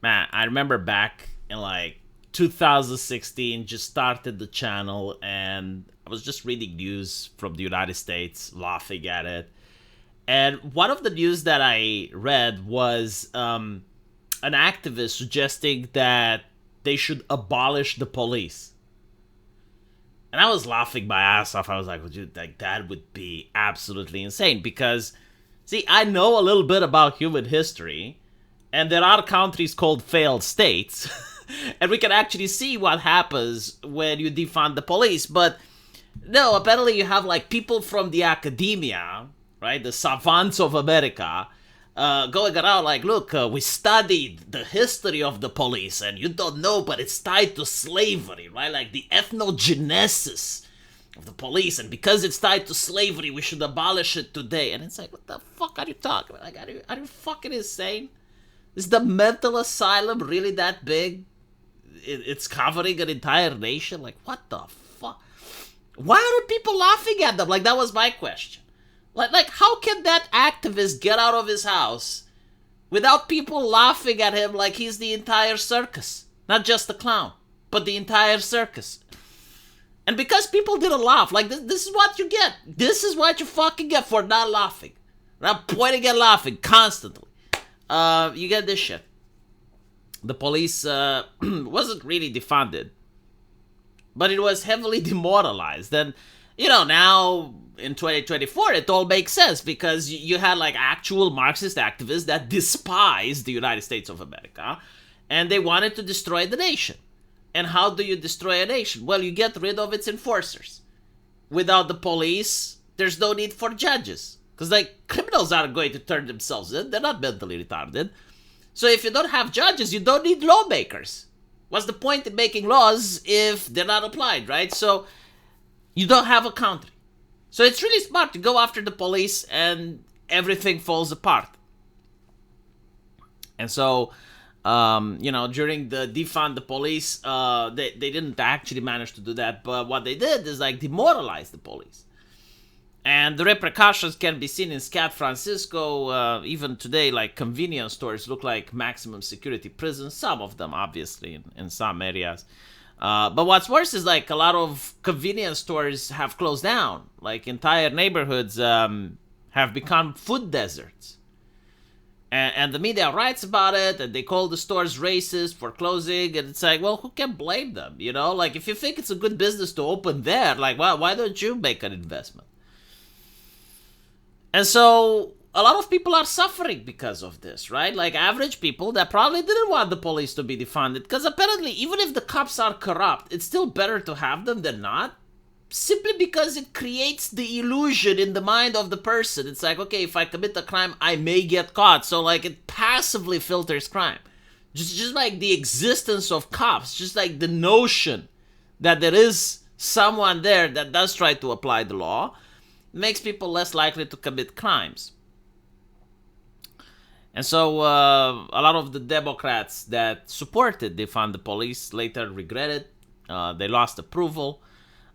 Man, I remember back in like 2016, just started the channel, and I was just reading news from the United States, laughing at it. And one of the news that I read was an activist suggesting that they should abolish the police. And I was laughing my ass off. I was like, dude, like that would be absolutely insane because, see, I know a little bit about human history, and there are countries called failed states, and we can actually see what happens when you defund the police. But no, apparently you have like people from the academia, right, the savants of America, going around like, look, we studied the history of the police, and you don't know, but it's tied to slavery, right? Like the ethnogenesis of the police, and because it's tied to slavery, we should abolish it today. And it's like, what the fuck are you talking about? Like, are you fucking insane? Is the mental asylum really that big? It's covering an entire nation? Like, what the fuck? Why are people laughing at them? Like, that was my question. Like, how can that activist get out of his house without people laughing at him like he's the entire circus? Not just the clown, but the entire circus. And because people didn't laugh, like, this is what you get. This is what you fucking get for not laughing. Not pointing and laughing constantly. You get this shit. The police wasn't really defunded, but it was heavily demoralized. And, now in 2024, it all makes sense because you had like actual Marxist activists that despised the United States of America and they wanted to destroy the nation. And how do you destroy a nation? Well, you get rid of its enforcers. Without the police, there's no need for judges. Because, like, criminals aren't going to turn themselves in. They're not mentally retarded. So if you don't have judges, you don't need lawmakers. What's the point in making laws if they're not applied, right? So you don't have a country. So it's really smart to go after the police and everything falls apart. And so, during the defund the police, they didn't actually manage to do that. But what they did is, like, demoralize the police. And the repercussions can be seen in San Francisco. Even today, like, convenience stores look like maximum security prisons. Some of them, obviously, in some areas. But what's worse is, like, a lot of convenience stores have closed down. Like, entire neighborhoods have become food deserts. And the media writes about it, and they call the stores racist for closing. And it's like, well, who can blame them? Like, if you think it's a good business to open there, like, why don't you make an investment? And so a lot of people are suffering because of this, right? Like average people that probably didn't want the police to be defunded. Because apparently, even if the cops are corrupt, it's still better to have them than not. Simply because it creates the illusion in the mind of the person. It's like, okay, if I commit a crime, I may get caught. So, like, it passively filters crime. Just like the existence of cops. Just like the notion that there is someone there that does try to apply the law makes people less likely to commit crimes. And so a lot of the Democrats that supported defund the police later regretted. They lost approval.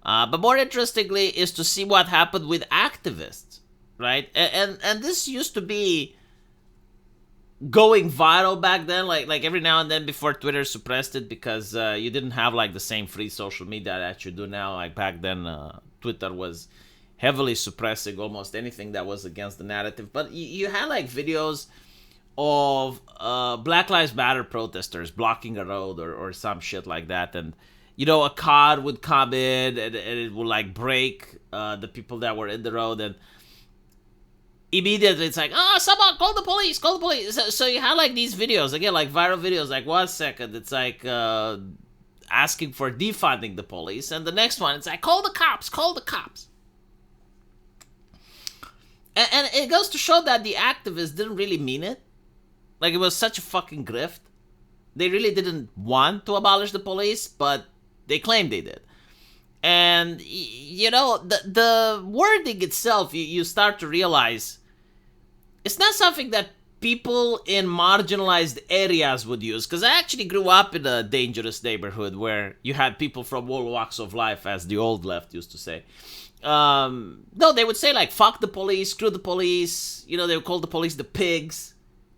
But more interestingly is to see what happened with activists, right? And this used to be going viral back then, like every now and then before Twitter suppressed it because you didn't have like the same free social media that you do now. Like back then, Twitter was heavily suppressing almost anything that was against the narrative. But you had like videos of Black Lives Matter protesters blocking a road or some shit like that. And, a car would come in and it would like break the people that were in the road. And immediately it's like, someone call the police. So you had like these videos, again, like viral videos, like 1 second, it's like asking for defunding the police. And the next one, it's like, call the cops. And it goes to show that the activists didn't really mean it. Like, it was such a fucking grift. They really didn't want to abolish the police, but they claimed they did. And, the wording itself, you start to realize it's not something that people in marginalized areas would use. Because I actually grew up in a dangerous neighborhood where you had people from all walks of life, as the old left used to say. No, they would say like, fuck the police, screw the police. They would call the police the pigs.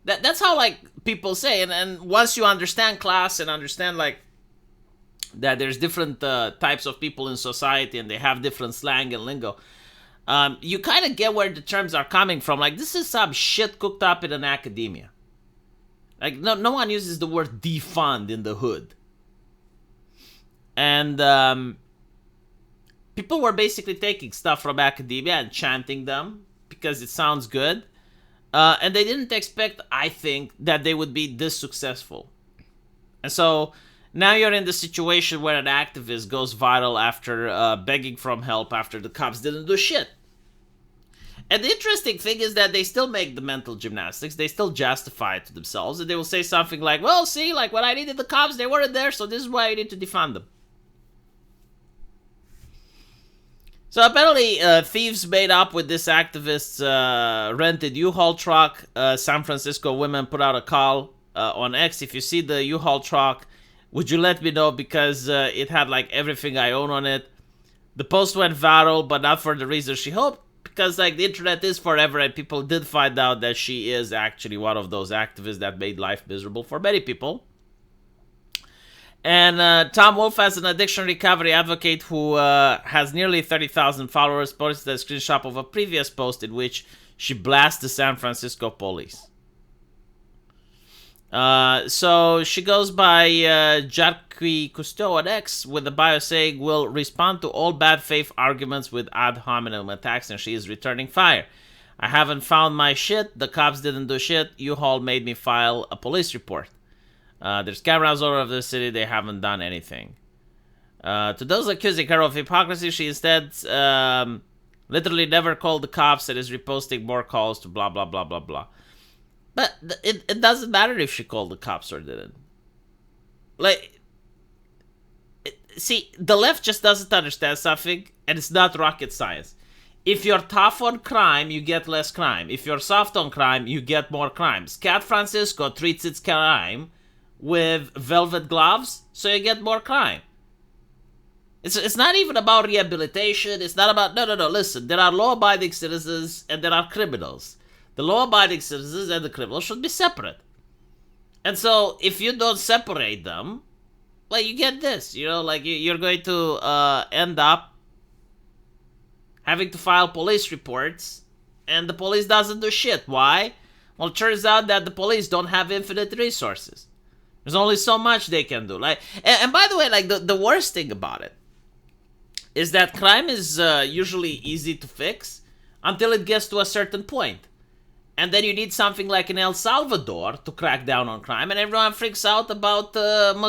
That's how like people say, and once you understand class and understand like that there's different types of people in society and they have different slang and lingo, you kind of get where the terms are coming from. Like, this is some shit cooked up in an academia. Like, no one uses the word defund in the hood. And people were basically taking stuff from academia and chanting them because it sounds good. And they didn't expect, I think, that they would be this successful. And so now you're in the situation where an activist goes viral after begging for help after the cops didn't do shit. And the interesting thing is that they still make the mental gymnastics. They still justify it to themselves. And they will say something like, well, see, like when I needed the cops, they weren't there, so this is why I need to defund them. So apparently, thieves made up with this activist's rented U-Haul truck. San Francisco women put out a call on X. If you see the U-Haul truck, would you let me know, because it had like everything I own on it. The post went viral, but not for the reason she hoped, because like the internet is forever, and people did find out that she is actually one of those activists that made life miserable for many people. And Tom Wolfe, as an addiction recovery advocate who has nearly 30,000 followers, posted a screenshot of a previous post in which she blasts the San Francisco police. So she goes by Jacques Cousteau on X with a bio saying, will respond to all bad faith arguments with ad hominem attacks, and she is returning fire. I haven't found my shit. The cops didn't do shit. U-Haul made me file a police report. There's cameras all over the city. They haven't done anything. To those accusing her of hypocrisy, she instead literally never called the cops and is reposting more calls to blah, blah, blah, blah, blah. But it doesn't matter if she called the cops or didn't. Like, see, the left just doesn't understand something, and it's not rocket science. If you're tough on crime, you get less crime. If you're soft on crime, you get more crime. San Francisco treats its crime with velvet gloves, so you get more crime. It's not even about rehabilitation. It's not about... No. Listen, there are law-abiding citizens and there are criminals. The law-abiding citizens and the criminals should be separate. And so, if you don't separate them, like, you get this, you know, like, you're going to end up having to file police reports, and the police doesn't do shit. Why? Well, it turns out that the police don't have infinite resources. There's only so much they can do. Like, and by the way, like, the worst thing about it is that crime is usually easy to fix until it gets to a certain point. And then you need something like in El Salvador to crack down on crime, and everyone freaks out about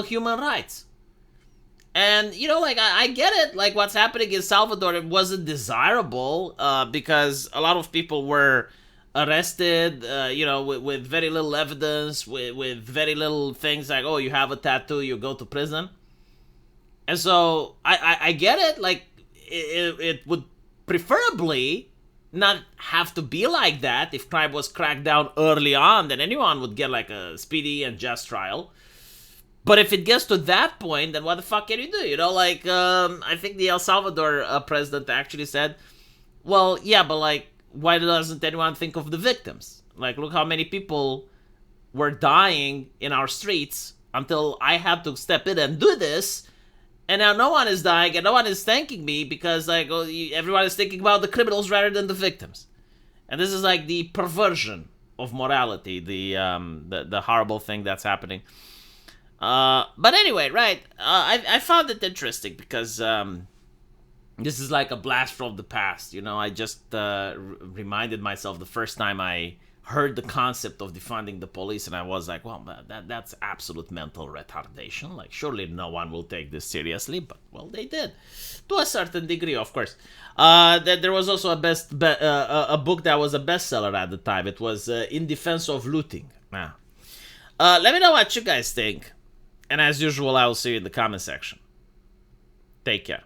human rights. And, you know, like, I get it. Like, what's happening in Salvador, it wasn't desirable because a lot of people were arrested, with very little evidence, with very little things like, oh, you have a tattoo, you go to prison. And so, I get it. Like, it would preferably not have to be like that. If crime was cracked down early on, then anyone would get like a speedy and just trial. But if it gets to that point, then what the fuck can you do? You know, like, I think the El Salvador president actually said, well, yeah, but like, why doesn't anyone think of the victims? Like, look how many people were dying in our streets until I had to step in and do this. And now no one is dying and no one is thanking me because, like, everyone is thinking about the criminals rather than the victims. And this is like the perversion of morality, the horrible thing that's happening. But anyway, right, I found it interesting because this is like a blast from the past. You know, I just reminded myself the first time I heard the concept of defunding the police, and I was like, well, that's absolute mental retardation. Like, surely no one will take this seriously, but, well, they did. To a certain degree, of course. There was also a book that was a bestseller at the time. It was In Defense of Looting. Let me know what you guys think. And as usual, I will see you in the comment section. Take care.